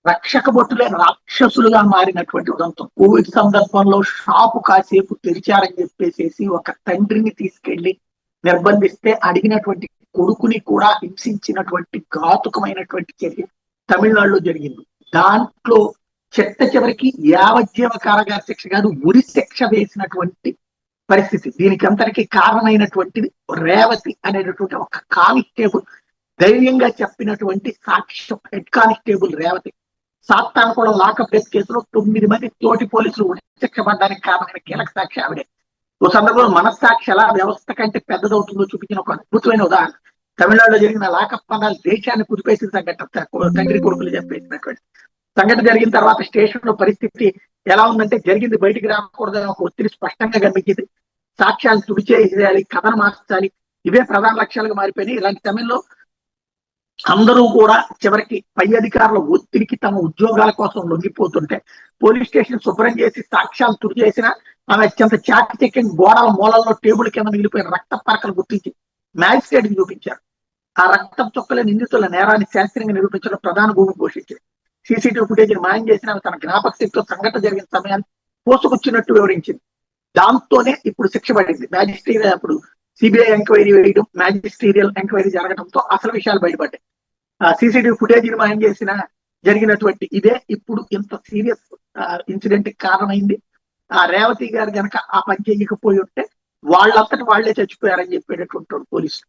రక్షక భటులే రాక్షసులుగా మారినటువంటి ఉదంతం. కోవిడ్ సందర్భంలో షాపు కాసేపు తెరిచారని చెప్పేసేసి ఒక తండ్రిని తీసుకెళ్లి నిర్బంధిస్తే అడిగినటువంటి కొడుకుని కూడా హింసించినటువంటి ఘాతుకమైనటువంటి చర్య తమిళనాడులో జరిగింది. దాంట్లో చిట్ట చివరికి యావజ్జీవ కారాగార శిక్ష కాదు, ఉరి శిక్ష వేసినటువంటి పరిస్థితి. దీనికి అంతటికీ కారణమైనటువంటిది రేవతి అనేటటువంటి ఒక కానిస్టేబుల్ ధైర్యంగా చెప్పినటువంటి సాక్ష్యం. హెడ్ కానిస్టేబుల్ రేవతి సాత్తాను కూడా లాకప్ డెత్ కేసులో 9 మంది తోటి పోలీసులు ఉరి శిక్ష పడడానికి కారణమైన కీలక సాక్షి ఆవిడే. ఓ సందర్భంలో మనస్సాక్షి ఎలా వ్యవస్థ కంటే పెద్దదవుతుందో చూపించిన ఒక అద్భుతమైన ఉదాహరణ. తమిళనాడులో జరిగిన లాకప్ పదాలు దేశాన్ని కుదిపేసిన సంఘటన, తండ్రి కొడుకులు చెప్పేసినటువంటి సంఘటన జరిగిన తర్వాత స్టేషన్ లో పరిస్థితి ఎలా ఉందంటే, జరిగింది బయటికి రాకూడదని ఒక ఒత్తిడి స్పష్టంగా కనిపించింది. సాక్ష్యాలు తుడిచేయాలి, కథను మార్చాలి, ఇవే ప్రధాన లక్ష్యాలుగా మారిపోయినాయి. ఇలాంటి సమయంలో అందరూ కూడా చివరికి పై అధికారుల ఒత్తిడికి తమ ఉద్యోగాల కోసం లొంగిపోతుంటే పోలీస్ స్టేషన్ శుభ్రం చేసి సాక్ష్యాలు తుడిచేసిన ఆమె అత్యంత చాకచక్యం గోడల మూలల్లో టేబుల్ కింద మిగిలిపోయిన రక్త పరకలు గుర్తించి మ్యాజిస్ట్రేట్ కి చూపించారు. ఆ రక్తం చొక్కల నిందితుల నేరాన్ని శాస్త్రీయంగా నిరూపించడం ప్రధాన భూమిని పోషించింది. సీసీటీవీ ఫుటేజ్ మాయం చేసిన తన జ్ఞాపక శక్తితో సంఘటన జరిగిన సమయాన్ని పోసుకొచ్చినట్టు వివరించింది. దాంతోనే ఇప్పుడు శిక్ష పడింది. మ్యాజిస్ట్రేట్ అప్పుడు సిబిఐ ఎంక్వైరీ వేయడం, మ్యాజిస్ట్రీరియల్ ఎంక్వైరీ జరగడంతో అసలు విషయాలు బయటపడ్డాయి. సీసీటీవీ ఫుటేజ్ మాయం చేసిన జరిగినటువంటి ఇదే ఇప్పుడు ఇంత సీరియస్ ఇన్సిడెంట్ కి కారణమైంది. ఆ రేవతి గారు గనక ఆ పని చేయకపోయి ఉంటే వాళ్ళంతటి వాళ్లే చచ్చిపోయారని చెప్పేటటువంటి పోలీసులు.